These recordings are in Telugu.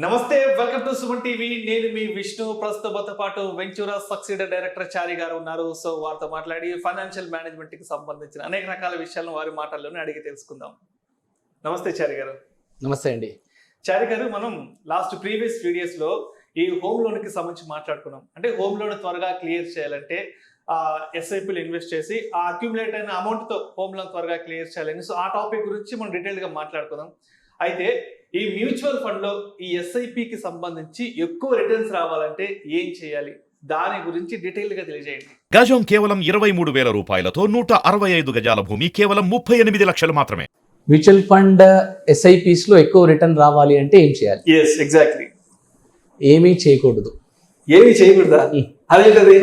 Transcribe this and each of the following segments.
నమస్తే, వెల్కమ్ టు సుమన్ టీవీ. నేను మీ విష్ణు. ప్రస్తుతంతో పాటు వెంచూరా సక్సీడర్ డైరెక్టర్ చారి గారు ఉన్నారు. సో వారితో మాట్లాడి ఫైనాన్షియల్ మేనేజ్మెంట్ కి సంబంధించిన అనేక రకాల విషయాలను వారి మాటల్లోనే అడిగి తెలుసుకుందాం. నమస్తే చారి గారు. నమస్తే అండి. చారి గారు, మనం ప్రీవియస్ వీడియోస్ లో ఈ హోమ్ లోన్ కి సంబంధించి మాట్లాడుకున్నాం. అంటే హోమ్ లోన్ త్వరగా క్లియర్ చేయాలంటే ఎస్ఐపీలు ఇన్వెస్ట్ చేసి ఆ అక్యుములేట్ అయిన అమౌంట్ తో హోమ్ లోన్ త్వరగా క్లియర్ చేయాలని, సో ఆ టాపిక్ గురించి మనం డీటెయిల్ గా మాట్లాడుకుందాం. అయితే ఈ మ్యూచువల్ ఫండ్ లో ఈ ఎస్ఐపికి సంబంధించి ఎక్కువ రిటర్న్స్ రావాలంటే ఏం చేయాలి, దాని గురించి డీటెయిల్ గా తెలియజేయండి. గజం కేవలం 23,000 రూపాయలతో 165 గజాల భూమి కేవలం 38 లక్షలు మాత్రమే. మ్యూచువల్ ఫండ్ ఎస్ఐపిస్ లో ఎక్కువ రిటర్న్ రావాలి అంటే ఏం చేయాలి? ఎగ్జాక్ట్లీ. ఏమీ చేయకూడదు. ఏమీ చేయకూడదా? అదేంటది?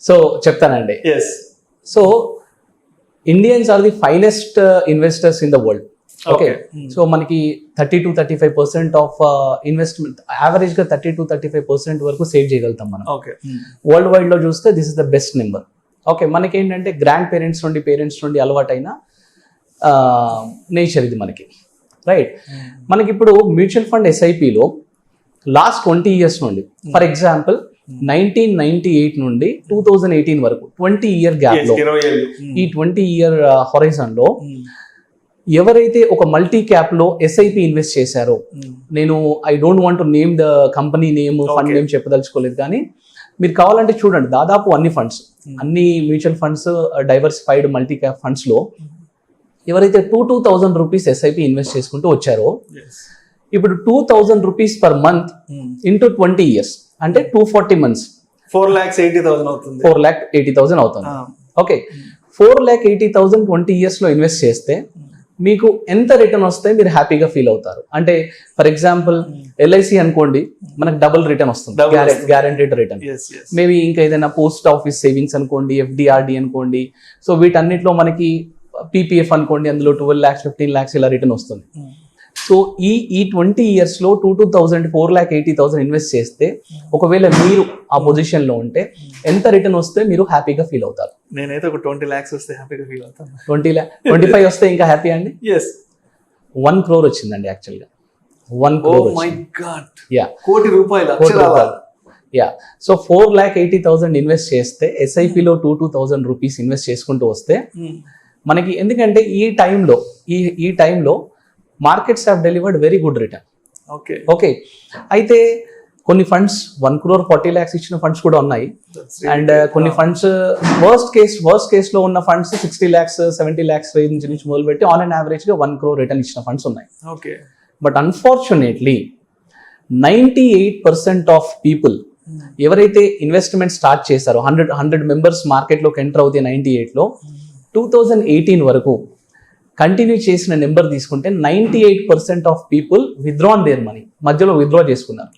సో చెప్తానండి. So Indians are the finest investors in the world. Okay, so మనకి 30-35% ఆఫ్ ఇన్వెస్ట్మెంట్, యావరేజ్ గా 30-35% వరకు సేవ్ చేయగలుగుతాం మనం. వరల్డ్ వైడ్ లో చూస్తే this is the best number. Okay, మనకి ఏంటంటే గ్రాండ్ పేరెంట్స్ నుండి అలవాటైన నేచర్ ఇది మనకి, రైట్? మనకి ఇప్పుడు మ్యూచువల్ ఫండ్ ఎస్ఐపిలో లాస్ట్ 20 years నుండి, ఫర్ ఎగ్జాంపుల్ 1998 నుండి 2018 వరకు 20 year గ్యాప్ లో, ఈ 20 year హొరైజన్ లో ఎవరైతే ఒక మల్టీ క్యాప్ లో ఎస్ఐపి ఇన్వెస్ట్ చేశారో, నేను I don't want to name the company name, fund name చెప్పదలుచుకోలేదు, కానీ మీరు కావాలంటే చూడండి, దాదాపు అన్ని ఫండ్స్, అన్ని mutual funds, diversified multi cap funds లో ఎవరైతే 2,000 రూపీస్ ఎస్ఐపి ఇన్వెస్ట్ చేసుకుంటూ వచ్చారో, ఇప్పుడు 2,000 rupees per month into 20 years అంటే 240 months 4,80,000 అవుతుంది. 4,80,000 అవుతుంది. ఓకే, 4,80,000 20 years లో ఇన్వెస్ట్ చేస్తే మీకు ఎంత రిటర్న్ వస్తే మీరు హ్యాపీగా ఫీల్ అవుతారు? అంటే ఫర్ ఎగ్జాంపుల్ ఎల్ఐసి అనుకోండి, మనకు డబుల్ రిటర్న్ వస్తుంది, గ్యారెంటెడ్ రిటర్న్. మేబీ ఇంకా ఏదైనా పోస్ట్ ఆఫీస్ సేవింగ్స్ అనుకోండి, ఎఫ్డిఆర్డి అనుకోండి, సో వీటన్నిటిలో మనకి పీపీఎఫ్ అనుకోండి, అందులో 12 lakhs 15 lakhs ఇలా రిటర్న్ వస్తుంది. సో ఈ 20 years లో 4,80,000 ఇన్వెస్ట్ చేస్తే, ఒకవేళ మీరు ఆ పొజిషన్ లో ఉంటే ఎంత రిటర్న్ వస్తే మీరు హ్యాపీగా ఫీల్ అవుతారు? నేనైతే ఒక 20 lakhs వస్తే హ్యాపీగా ఫీల్ అవుతాను. 25 వస్తే ఇంకా హ్యాపీ అండి. 1 crore వచ్చిందండి యాక్చువల్గా. 1 crore. మై గాడ్, కోటి రూపాయలు. యా, సో 4,80,000 ఇన్వెస్ట్ చేస్తే ఎస్ఐపిలో 2,000 రూపీస్ ఇన్వెస్ట్ చేసుకుంటూ వస్తే మనకి, ఎందుకంటే ఈ టైంలో markets have delivered very good return. Okay, అయితే కొన్ని ఫండ్స్ 1 crore 40 lakhs ఇచ్చిన ఫండ్స్ కూడా ఉన్నాయి, అండ్ కొన్ని ఫండ్స్ వర్స్ట్ కేస్ లో ఉన్న ఫండ్స్ 60 lakhs 70 lakhs రేంజ్ నుంచి మొదలుపెట్టి ఆన్ అండ్ యావరేజ్ గా 1 crore రిటర్న్ ఇచ్చిన ఫండ్స్ ఉన్నాయి. బట్ అన్ఫార్చునేట్లీ 98% ఆఫ్ పీపుల్ ఎవరైతే ఇన్వెస్ట్మెంట్ స్టార్ట్ చేశారో, 100 members మార్కెట్లోకి ఎంటర్ అవుతే 98లో 2018 వరకు కంటిన్యూ చేసిన నెంబర్ తీసుకుంటే 98% of people withdrawn their money, మధ్యలో విత్డ్రా చేసుకున్నారు.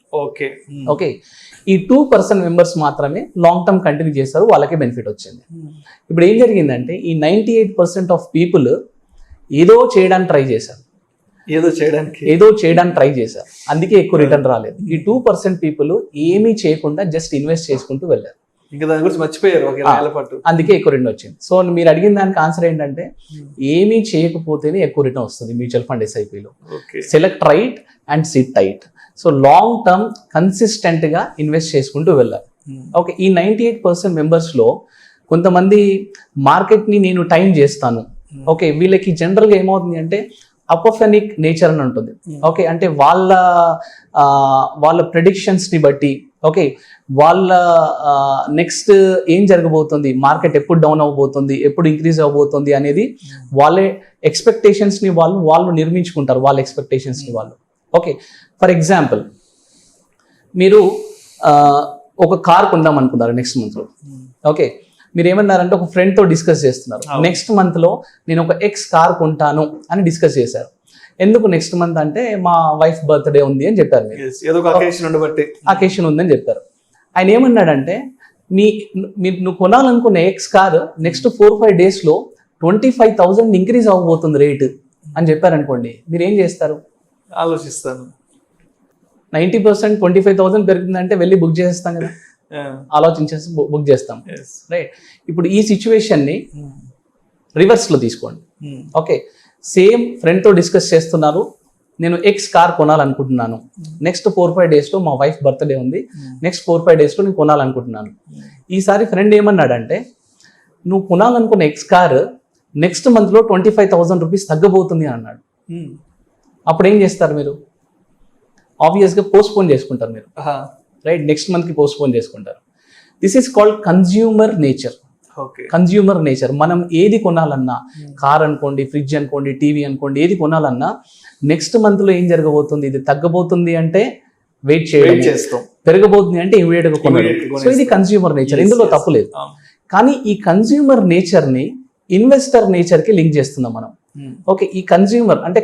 ఓకే, ఈ 2% మెంబర్స్ మాత్రమే లాంగ్ టర్మ్ కంటిన్యూ చేశారు, వాళ్ళకే బెనిఫిట్ వచ్చింది. ఇప్పుడు ఏం జరిగిందంటే, ఈ 98% ఆఫ్ పీపుల్ ఏదో చేయడానికి ట్రై చేశారు, అందుకే ఎక్కువ రిటర్న్ రాలేదు. ఈ 2% పీపుల్ ఏమీ చేయకుండా జస్ట్ ఇన్వెస్ట్ చేసుకుంటూ వెళ్ళారు, ఇంకా దాని గురించి మర్చిపోయారు, అందుకే ఎక్కువ రిటర్న్ వచ్చింది. సో మీరు అడిగిన దానికి ఆన్సర్ ఏంటంటే, ఏమీ చేయకపోతేనే ఎక్కువ రిటర్న్ వస్తుంది మ్యూచువల్ ఫండ్ ఎస్ఐపిలో. Select right and sit tight. So long term consistent గా ఇన్వెస్ట్ చేసుకుంటూ వెళ్ళాలి. ఓకే, ఈ 98% మెంబర్స్ లో కొంతమంది మార్కెట్ ని నేను టైం చేస్తాను. ఓకే, వీళ్ళకి జనరల్ గా ఏమవుతుంది అంటే అపోఫెనిక్ నేచర్ అని ఉంటుంది. ఓకే, అంటే వాళ్ళ ప్రెడిక్షన్స్ ని బట్టి, ఓకే, వాళ్ళ నెక్స్ట్ ఏం జరగబోతుంది, మార్కెట్ ఎప్పుడు డౌన్ అవ్వబోతుంది, ఎప్పుడు ఇంక్రీజ్ అవ్వబోతుంది అనేది వాళ్ళే ఎక్స్పెక్టేషన్స్ ని వాళ్ళు నిర్మించుకుంటారు, వాళ్ళ ఎక్స్పెక్టేషన్స్ ని వాళ్ళు. ఓకే, ఫర్ ఎగ్జాంపుల్ మీరు ఒక కార్ కొందాం అనుకున్నారు నెక్స్ట్ మంత్ లో. ఓకే, మీరు ఏమన్నారంటే ఒక ఫ్రెండ్ తో డిస్కస్ చేస్తున్నారు, నెక్స్ట్ మంత్ లో నేను ఒక ఎక్స్ కార్ కొంటాను అని డిస్కస్ చేశారు. ఎందుకు నెక్స్ట్ మంత్ అంటే మా వైఫ్ బర్త్డే ఉంది అని చెప్పారు, అకేషన్ ఉందని చెప్పారు. ఆయన ఏమన్నాడంటే, నువ్వు కొనాలనుకున్న ఎక్స్ కార్ నెక్స్ట్ 4-5 days లో 25,000 ఇంక్రీజ్ అవ్వబోతుంది రేటు అని చెప్పారనుకోండి, మీరు ఏం చేస్తారు? ఆలోచిస్తాను. 90% 25,000 పెరుగుతుందంటే వెళ్ళి బుక్ చేసేస్తాం కదా, ఆలోచించేసి బుక్ చేస్తాం, రైట్? ఇప్పుడు ఈ సిచ్యువేషన్ ని రివర్స్ లో తీసుకోండి. ఓకే, సేమ్ ఫ్రెండ్ తో డిస్కస్ చేస్తున్నారు, నేను ఎక్స్ కార్ కొనాలనుకుంటున్నాను, నెక్స్ట్ 4-5 days లో మా వైఫ్ బర్త్డే ఉంది, నెక్స్ట్ 4-5 days లో నేను కొనాలనుకుంటున్నాను. ఈసారి ఫ్రెండ్ ఏమన్నాడంటే, నువ్వు కొనాలనుకున్న ఎక్స్ కార్ నెక్స్ట్ మంత్లో 25,000 రూపీస్ తగ్గబోతుంది అన్నాడు. అప్పుడు ఏం చేస్తారు మీరు? ఆబ్వియస్గా పోస్ట్పోన్ చేసుకుంటారు మీరు, రైట్? నెక్స్ట్ మంత్కి పోస్ట్పోన్ చేసుకుంటారు. This is called consumer nature. Consumer nature. మనం ఏది కొనాలన్నా, కార్ అనుకోండి, ఫ్రిడ్జ్ అనుకోండి, టీవీ అనుకోండి, ఏది కొనాలన్నా నెక్స్ట్ మంత్లో ఏం జరగబోతుంది, ఇది తగ్గబోతుంది అంటే వెయిట్ చేస్తాం, పెరగబోతుంది అంటే ఇమీడియట్ గా కొనడం. సో ఇది కన్జ్యూమర్ నేచర్, ఇందులో తప్పు లేదు. కానీ ఈ కన్జ్యూమర్ నేచర్ ని ఇన్వెస్టర్ నేచర్ కి లింక్ చేస్తున్నాం మనం. ఓకే, ఈ కన్జ్యూమర్ అంటే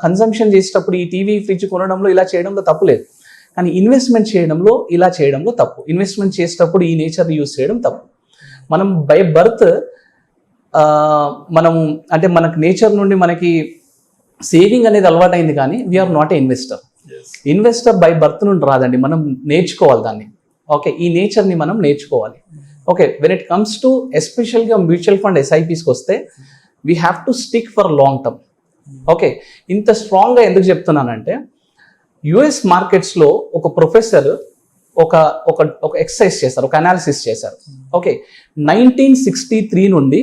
కన్సంప్షన్ చేసేటప్పుడు ఈ టీవీ ఫ్రిడ్జ్ కొనడంలో ఇలా చేయడంలో తప్పు లేదు, కానీ ఇన్వెస్ట్మెంట్ చేయడంలో ఇలా చేయడంలో తప్పు. ఇన్వెస్ట్మెంట్ చేసేటప్పుడు ఈ నేచర్ యూజ్ చేయడం తప్పు. మనం బై బర్త్ మనము అంటే మనకు నేచర్ నుండి మనకి సేవింగ్ అనేది అలవాటైంది, కానీ we are not a investor. Investor by birth నుండి రాదండి, మనం నేర్చుకోవాలి దాన్ని. ఓకే, ఈ నేచర్ని మనం నేర్చుకోవాలి. Okay, when it comes to ఎస్పెషల్గా మ్యూచువల్ ఫండ్ ఎస్ఐపిస్కి వస్తే we have to stick for long term. Okay, ఇంత స్ట్రాంగ్గా ఎందుకు చెప్తున్నానంటే, యుఎస్ మార్కెట్స్లో ఒక ప్రొఫెసర్ ఒక ఎక్సర్సైజ్ చేశారు, ఒక అనాలిసిస్ చేశారు. ఓకే, 1963 నుండి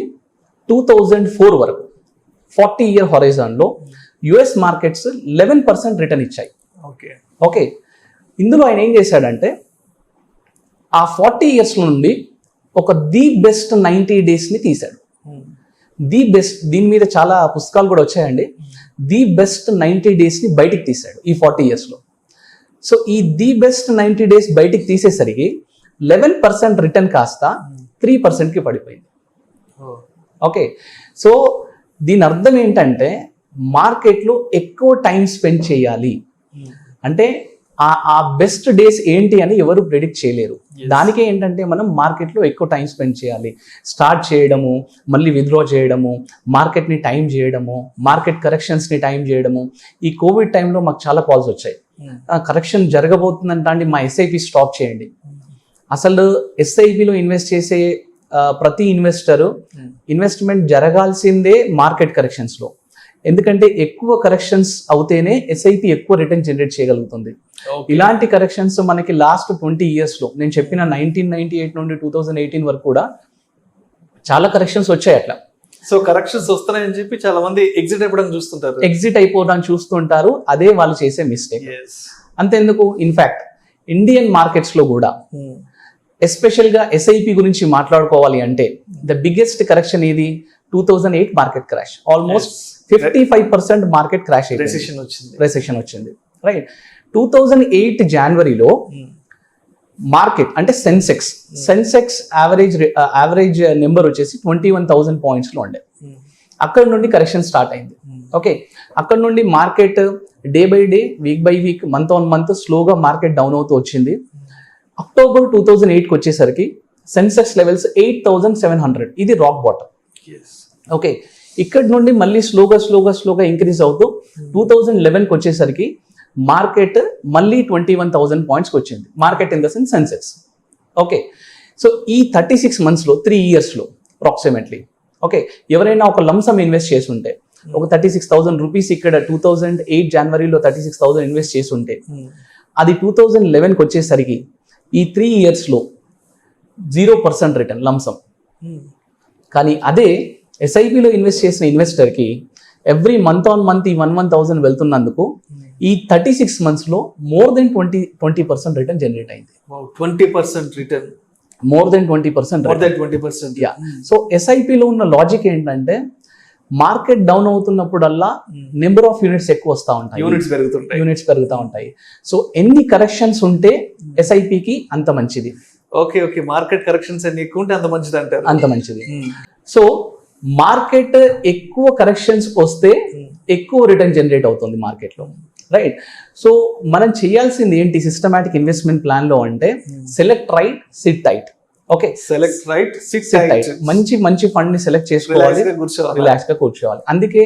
2004 వరకు 40-year హొరైజన్లో యుఎస్ మార్కెట్స్ 11% రిటర్న్ ఇచ్చాయి. ఓకే, ఇందులో ఆయన ఏం చేశాడంటే, ఆ 40 years నుండి ఒక ది బెస్ట్ 90 daysని తీశాడు. ది బెస్ట్, దీని మీద చాలా పుస్తకాలు కూడా వచ్చాయండి. ది బెస్ట్ 90 daysని బయటికి తీశాడు ఈ 40 yearsలో. సో ఈ ది బెస్ట్ 90 days బయటికి తీసేసరికి 11% రిటర్న్ కాస్త 3%కి పడిపోయింది. ఓకే, సో దీని అర్థం ఏంటంటే, మార్కెట్లో ఎక్కువ టైం స్పెండ్ చేయాలి అంటే ఆ బెస్ట్ డేస్ ఏంటి అని ఎవరు ప్రెడిక్ట్ చేయలేరు. దానికే ఏంటంటే మనం మార్కెట్లో ఎక్కువ టైం స్పెండ్ చేయాలి, స్టార్ట్ చేయడము, మళ్ళీ విత్డ్రా చేయడము, మార్కెట్ని టైం చేయడము, మార్కెట్ కరెక్షన్స్ని టైం చేయడము. ఈ కోవిడ్ టైంలో మాకు చాలా కాల్స్ వచ్చాయి, కరెక్షన్ జరగబోతుందంటే మా ఎస్ఐపి స్టాప్ చేయండి. అసలు ఎస్ఐపిలో ఇన్వెస్ట్ చేసే ప్రతి ఇన్వెస్టరు ఇన్వెస్ట్మెంట్ జరగాల్సిందే మార్కెట్ కరెక్షన్స్లో. ఎందుకంటే ఎక్కువ కరెక్షన్స్ అవుతేనే ఎస్ఐపి ఎక్కువ రిటర్న్ జనరేట్ చేయగలుగుతుంది. ఇలాంటి కరెక్షన్స్ మనకి లాస్ట్ 20 yearsలో, నేను చెప్పిన 1998 నుండి 2018 వరకు కూడా చాలా కరెక్షన్స్ వచ్చాయి అట్లా. సో కరెక్షన్స్ వస్తున్నాయని చెప్పి చాలా మంది ఎగ్జిట్ అయిపోవడానికి చూస్తుంటారు. అదే వాళ్ళు చేసే మిస్టేక్. అంతెందుకు, ఇన్ఫాక్ట్ ఇండియన్ మార్కెట్స్ లో కూడా ఎస్పెషల్గా ఎస్ఐపి గురించి మాట్లాడుకోవాలి అంటే ద బిగ్గెస్ట్ కరెక్షన్ ఏది? 2008 market crash. Almost 55% market crash అయింది, రెసెషన్ వచ్చింది, రైట్? 2008 జనవరిలో మార్కెట్ అంటే సెన్సెక్స్ యావరేజ్ నెంబర్ వచ్చేసి 21,000 pointsలో ఉండే. అక్కడ నుండి కరెక్షన్ స్టార్ట్ అయింది. ఓకే, అక్కడ నుండి market day by day, week by week, month on month స్లోగా మార్కెట్ డౌన్ అవుతూ వచ్చింది. అక్టోబర్ 2008కి వచ్చేసరికి సెన్సెక్స్ లెవెల్స్ 8,700, ఇది రాక్ బాటమ్. ఓకే, ఇక్కడ నుండి మళ్ళీ స్లోగా ఇంక్రీజ్ అవుతూ 2011కి వచ్చేసరికి మార్కెట్ మళ్ళీ 21,000 pointsకి వచ్చింది. Market in the Sensex. Okay, so ఈ 36 monthsలో 3 yearsలో అప్రాక్సిమేట్లీ, ఓకే, ఎవరైనా ఒక లంసమ్ ఇన్వెస్ట్ చేసి ఉంటే, ఒక 36,000 రూపీస్ ఇక్కడ 2008 జనవరిలో 36,000 ఇన్వెస్ట్ చేసి ఉంటే, అది 2011కి వచ్చేసరికి ఈ 3 yearsలో 0% రిటర్న్ లంసమ్. కానీ అదే ఎస్ఐపిలో ఇన్వెస్ట్ చేసిన ఇన్వెస్టర్కి ఎవ్రీ మంత్ ఆన్ మంత్ ఈ 1,000 వెళ్తున్నందుకు ఈ 36 monthsలో మోర్ దెన్ 20% రిటర్న్ జనరేట్ అయింది. 20% return, more than 20%. Yeah, so ఎస్ఐపిలో ఉన్న లాజిక్ ఏంటంటే, మార్కెట్ డౌన్ అవుతున్నప్పుడల్లా నెంబర్ ఆఫ్ యూనిట్స్ ఎక్కువ వస్తూ ఉంటాయి, యూనిట్స్ పెరుగుతూ ఉంటాయి. సో ఎన్ని కరెక్షన్స్ ఉంటే ఎస్ఐపికి అంత మంచిది. ఓకే, మార్కెట్ కరెక్షన్స్ ఎన్ని ఎక్కువ ఉంటే అంత మంచిది అంటారు. అంత మంచిది. సో మార్కెట్ ఎక్కువ కరెక్షన్స్ వస్తే ఎక్కువ రిటర్న్ జనరేట్ అవుతుంది మార్కెట్లో, రైట్? సో మనం చేయాల్సింది ఏంటి సిస్టమాటిక్ ఇన్వెస్ట్మెంట్ ప్లాన్ లో అంటే, select right, SIT tight. Okay, select right, SIT tight. మంచి ఫండ్ ని సెలెక్ట్ చేసుకోవాలి, రిలాక్స్ గా కూర్చోవాలి. అందుకే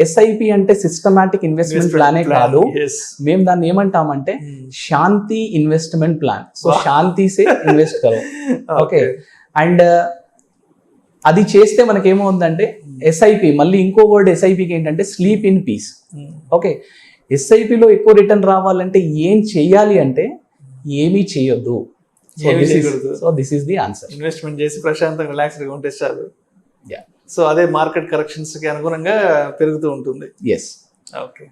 ఎస్ఐపి అంటే సిస్టమాటిక్ ఇన్వెస్ట్మెంట్ ప్లానే కాదు, మేము దాన్ని ఏమంటామంటే శాంతి ఇన్వెస్ట్మెంట్ ప్లాన్. సో శాంతి సే ఇన్వెస్ట్ కరో. ఓకే, అండ్ అది చేస్తే మనకేమవుతుందంటే ఎస్ఐపి, మళ్ళీ ఇంకో వర్డ్ ఎస్ఐపికి ఏంటంటే స్లీప్ ఇన్ పీస్. ఓకే, ఎస్ఐపిలో ఎక్కువ రిటర్న్ రావాలంటే ఏం చేయాలి అంటే ఏమీ చేయొద్దు. ఏమీ చేయకూడదు. So this is the answer. Investment చేసి ప్రశాంతంగా రిలాక్స్డ్గా ఉంటే చాలు. Yeah. సో అదే మార్కెట్ కరెక్షన్స్ కి అనుగుణంగా పెరుగుతూ ఉంటుంది. ఎస్. ఓకే.